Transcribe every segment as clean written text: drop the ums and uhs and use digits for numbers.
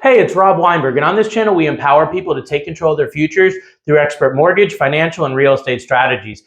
Hey, it's Rob Weinberg, and on this channel, we empower people to take control of their futures through expert mortgage, financial, and real estate strategies.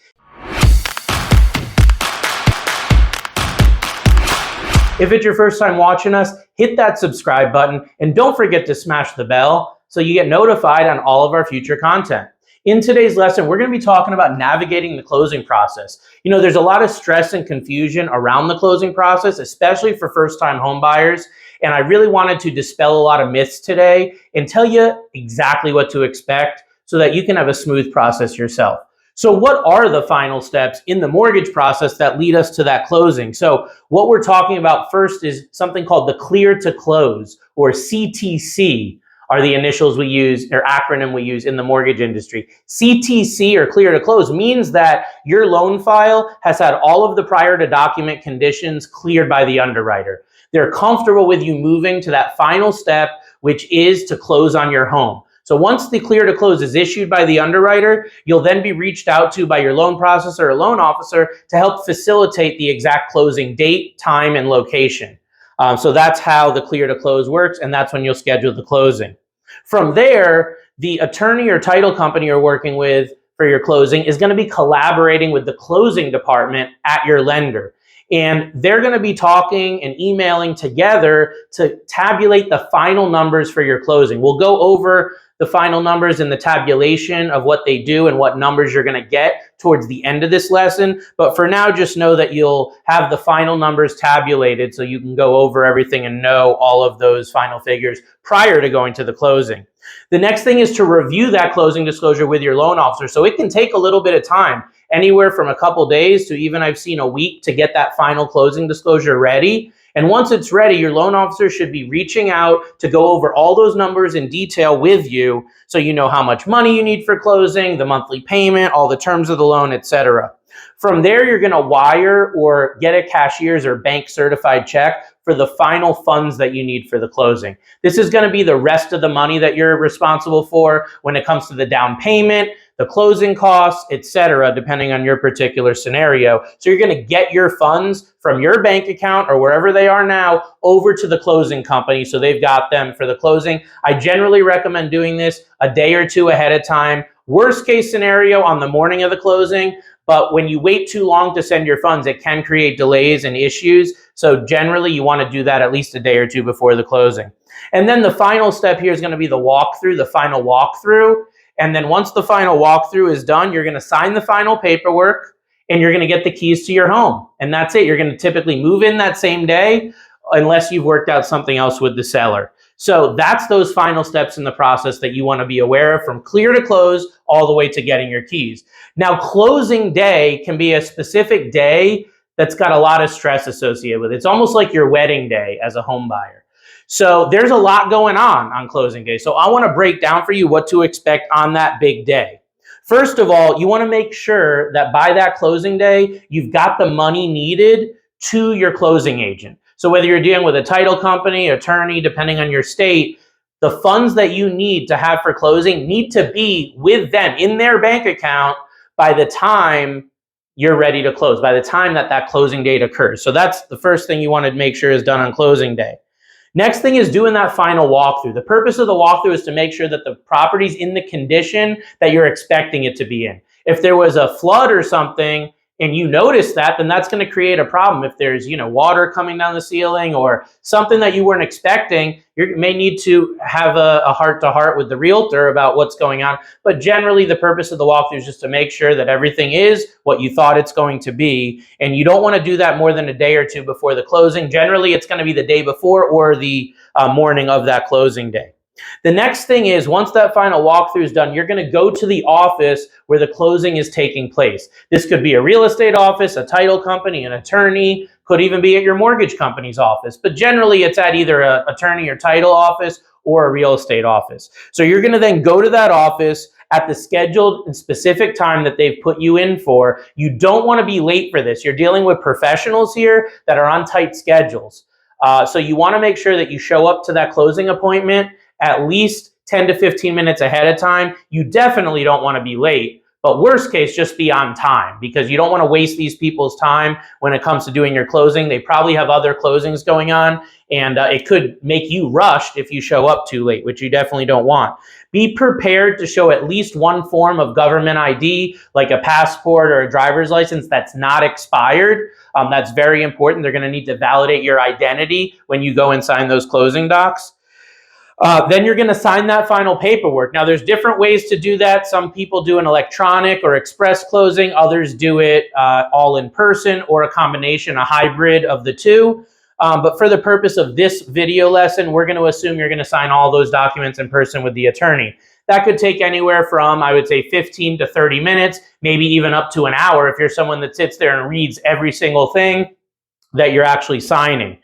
If it's your first time watching us, hit that subscribe button, and don't forget to smash the bell so you get notified on all of our future content. In today's lesson, we're going to be talking about navigating the closing process. You know, there's a lot of stress and confusion around the closing process, especially for first-time home buyers. And I really wanted to dispel a lot of myths today and tell you exactly what to expect so that you can have a smooth process yourself. So what are the final steps in the mortgage process that lead us to that closing? So what we're talking about first is something called the clear to close, or CTC are the initials we use, or acronym we use in the mortgage industry. CTC, or clear to close, means that your loan file has had all of the prior to document conditions cleared by the underwriter. They're comfortable with you moving to that final step, which is to close on your home. So once the clear to close is issued by the underwriter, you'll then be reached out to by your loan processor or loan officer to help facilitate the exact closing date, time, and location. So that's how the clear to close works, and that's when you'll schedule the closing. From there, the attorney or title company you're working with for your closing is going to be collaborating with the closing department at your lender. And they're going to be talking and emailing together to tabulate the final numbers for your closing. We'll go over the final numbers and the tabulation of what they do and what numbers you're going to get towards the end of this lesson. But for now, just know that you'll have the final numbers tabulated so you can go over everything and know all of those final figures prior to going to the closing. The next thing is to review that closing disclosure with your loan officer. So it can take a little bit of time, anywhere from a couple days to even I've seen a week to get that final closing disclosure ready. And once it's ready, your loan officer should be reaching out to go over all those numbers in detail with you so you know how much money you need for closing, the monthly payment, all the terms of the loan, etc. From there, you're going to wire or get a cashier's or bank certified check for the final funds that you need for the closing. This is going to be the rest of the money that you're responsible for when it comes to the down payment, the closing costs, etc., depending on your particular scenario. So you're going to get your funds from your bank account or wherever they are now over to the closing company so they've got them for the closing. I generally recommend doing this a day or two ahead of time. Worst case scenario on the morning of the closing, but when you wait too long to send your funds, it can create delays and issues. So generally you want to do that at least a day or two before the closing. And then the final step here is going to be the walkthrough, the final walkthrough. And then once the final walkthrough is done, you're going to sign the final paperwork and you're going to get the keys to your home. And that's it. You're going to typically move in that same day unless you've worked out something else with the seller. So that's those final steps in the process that you want to be aware of, from clear to close all the way to getting your keys. Now, closing day can be a specific day that's got a lot of stress associated with it. It's almost like your wedding day as a home buyer. So there's a lot going on closing day. So I want to break down for you what to expect on that big day. First of all, you want to make sure that by that closing day, you've got the money needed to your closing agent. So whether you're dealing with a title company, attorney, depending on your state, the funds that you need to have for closing need to be with them in their bank account by the time you're ready to close, by the time that closing date occurs. So that's the first thing you want to make sure is done on closing day. Next thing is doing that final walkthrough. The purpose of the walkthrough is to make sure that the property's in the condition that you're expecting it to be in. If there was a flood or something and you notice that, then that's going to create a problem. If there's, water coming down the ceiling or something that you weren't expecting, you may need to have a heart-to-heart with the realtor about what's going on. But generally, the purpose of the walkthrough is just to make sure that everything is what you thought it's going to be. And you don't want to do that more than a day or two before the closing. Generally, it's going to be the day before or the morning of that closing day. The next thing is, once that final walkthrough is done, you're going to go to the office where the closing is taking place. This could be a real estate office, a title company, an attorney, could even be at your mortgage company's office. But generally, it's at either an attorney or title office or a real estate office. So you're going to then go to that office at the scheduled and specific time that they've put you in for. You don't want to be late for this. You're dealing with professionals here that are on tight schedules. So you want to make sure that you show up to that closing appointment at least 10 to 15 minutes ahead of time. You definitely don't want to be late, But worst case, just be on time, because you don't want to waste these people's time when it comes to doing your closing. They probably have other closings going on, and it could make you rushed if you show up too late, which you definitely don't want. Be prepared to show at least one form of government ID, like a passport or a driver's license that's not expired. That's very important. They're going to need to validate your identity when you go and sign those closing docs. Then you're going to sign that final paperwork. Now, there's different ways to do that. Some people do an electronic or express closing. Others do it all in person, or a combination, a hybrid of the two. But for the purpose of this video lesson, we're going to assume you're going to sign all those documents in person with the attorney. That could take anywhere from, I would say, 15 to 30 minutes, maybe even up to an hour if you're someone that sits there and reads every single thing that you're actually signing.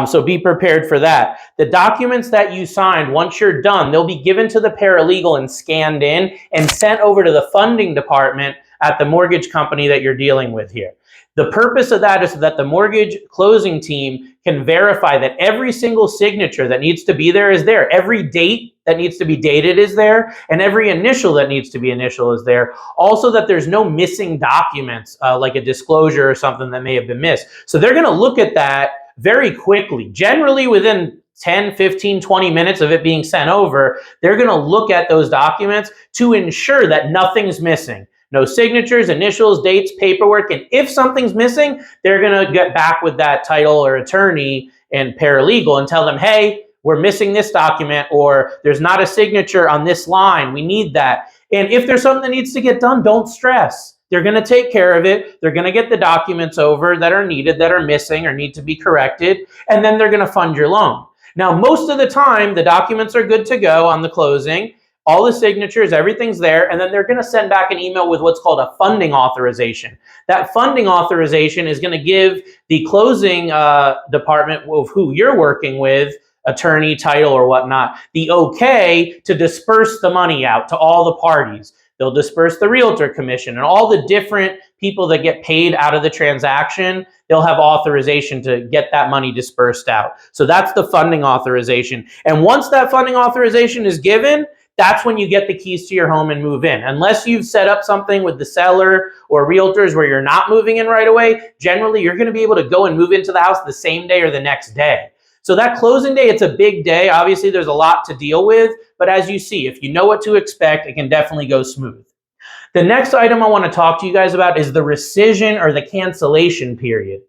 So be prepared for that. The documents that you signed, once you're done, they'll be given to the paralegal and scanned in and sent over to the funding department at the mortgage company that you're dealing with here. The purpose of that is so that the mortgage closing team can verify that every single signature that needs to be there is there. Every date that needs to be dated is there, and every initial that needs to be initial is there. Also, that there's no missing documents, like a disclosure or something that may have been missed. So they're going to look at that very quickly, generally within 10, 15, 20 minutes of it being sent over. They're going to look at those documents to ensure that nothing's missing. No signatures, initials, dates, paperwork, and if something's missing, they're going to get back with that title or attorney and paralegal and tell them, hey, we're missing this document, or there's not a signature on this line. We need that. And if there's something that needs to get done, don't stress. They're going to take care of it. They're going to get the documents over that are needed, that are missing or need to be corrected, and then they're going to fund your loan. Now, most of the time, the documents are good to go on the closing. All the signatures, everything's there, and then they're going to send back an email with what's called a funding authorization. That funding authorization is going to give the closing department of who you're working with, attorney, title, or whatnot, the okay to disperse the money out to all the parties. They'll disperse the realtor commission and all the different people that get paid out of the transaction. They'll have authorization to get that money dispersed out. So that's the funding authorization. And once that funding authorization is given, that's when you get the keys to your home and move in. Unless you've set up something with the seller or realtors where you're not moving in right away, generally you're going to be able to go and move into the house the same day or the next day. So that closing day, it's a big day. Obviously, there's a lot to deal with, but as you see, if you know what to expect, it can definitely go smooth. The next item I want to talk to you guys about is the rescission or the cancellation period.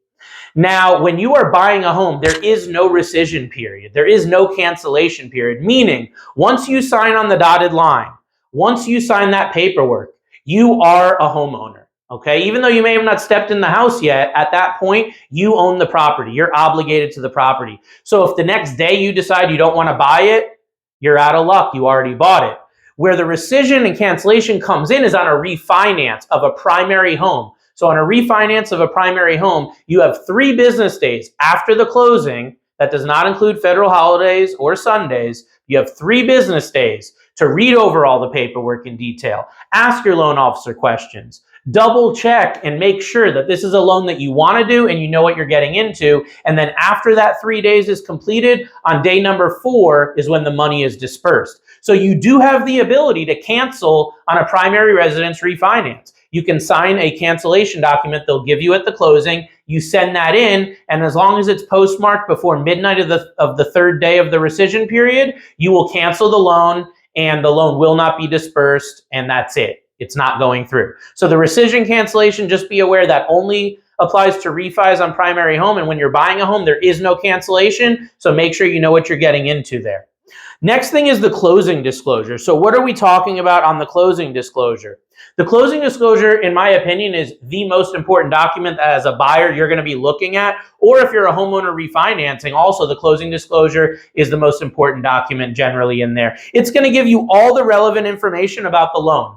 Now, when you are buying a home, there is no rescission period. There is no cancellation period, meaning once you sign on the dotted line, once you sign that paperwork, you are a homeowner, okay? Even though you may have not stepped in the house yet, at that point, you own the property. You're obligated to the property. So if the next day you decide you don't want to buy it, you're out of luck. You already bought it. Where the rescission and cancellation comes in is on a refinance of a primary home. So on a refinance of a primary home, you have 3 business days after the closing. That does not include federal holidays or Sundays. You have 3 business days to read over all the paperwork in detail, ask your loan officer questions, double check and make sure that this is a loan that you want to do and you know what you're getting into. And then after that 3 days is completed, on day number 4 is when the money is dispersed. So you do have the ability to cancel on a primary residence refinance. You can sign a cancellation document they'll give you at the closing. You send that in, and as long as it's postmarked before midnight of the 3rd day of the rescission period, you will cancel the loan, and the loan will not be dispersed, and that's it. It's not going through. So the rescission cancellation, just be aware that only applies to refis on primary home, and when you're buying a home, there is no cancellation, so make sure you know what you're getting into there. Next thing is the closing disclosure. So what are we talking about on the closing disclosure? The closing disclosure, in my opinion, is the most important document that as a buyer you're going to be looking at. Or if you're a homeowner refinancing, also the closing disclosure is the most important document generally in there. It's going to give you all the relevant information about the loan.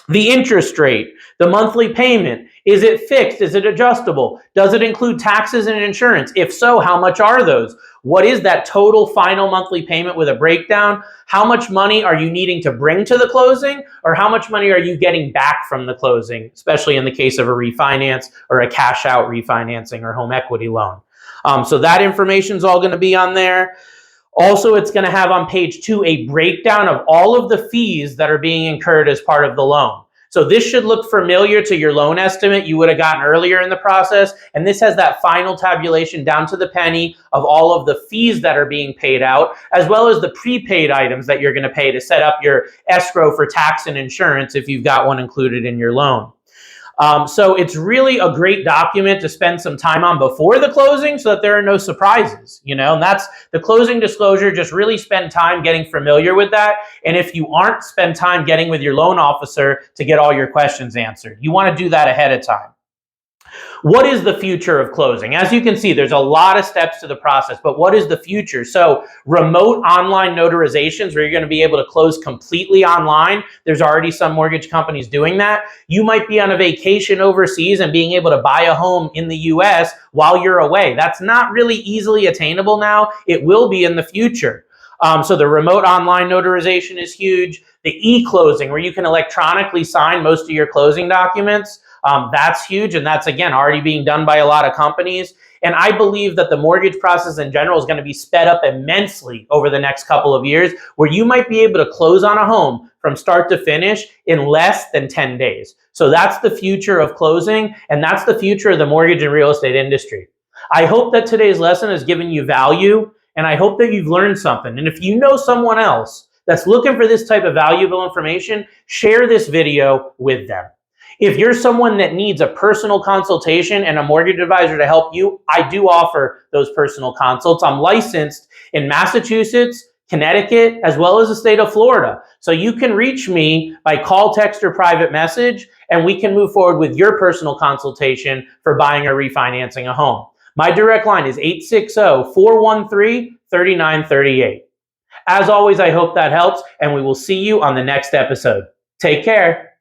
The interest rate, the monthly payment, is it fixed? Is it adjustable? Does it include taxes and insurance? If so, how much are those? What is that total final monthly payment with a breakdown? How much money are you needing to bring to the closing? Or how much money are you getting back from the closing, especially in the case of a refinance or a cash out refinancing or home equity loan? So that information is all going to be on there. Also, it's going to have on page 2 a breakdown of all of the fees that are being incurred as part of the loan. So this should look familiar to your loan estimate you would have gotten earlier in the process. And this has that final tabulation down to the penny of all of the fees that are being paid out, as well as the prepaid items that you're going to pay to set up your escrow for tax and insurance if you've got one included in your loan. So it's really a great document to spend some time on before the closing so that there are no surprises, and that's the closing disclosure. Just really spend time getting familiar with that. And if you aren't, spend time getting with your loan officer to get all your questions answered. You want to do that ahead of time. What is the future of closing? As you can see, there's a lot of steps to the process, but what is the future? So remote online notarizations where you're going to be able to close completely online. There's already some mortgage companies doing that. You might be on a vacation overseas and being able to buy a home in the US while you're away. That's not really easily attainable now. It will be in the future. So the remote online notarization is huge. The e-closing, where you can electronically sign most of your closing documents, that's huge. And that's, again, already being done by a lot of companies. And I believe that the mortgage process in general is going to be sped up immensely over the next couple of years, where you might be able to close on a home from start to finish in less than 10 days. So that's the future of closing, and that's the future of the mortgage and real estate industry. I hope that today's lesson has given you value, and I hope that you've learned something. And if you know someone else that's looking for this type of valuable information, share this video with them. If you're someone that needs a personal consultation and a mortgage advisor to help you, I do offer those personal consults. I'm licensed in Massachusetts, Connecticut, as well as the state of Florida. So you can reach me by call, text, or private message, and we can move forward with your personal consultation for buying or refinancing a home. My direct line is 860-413-3938. As always, I hope that helps, and we will see you on the next episode. Take care.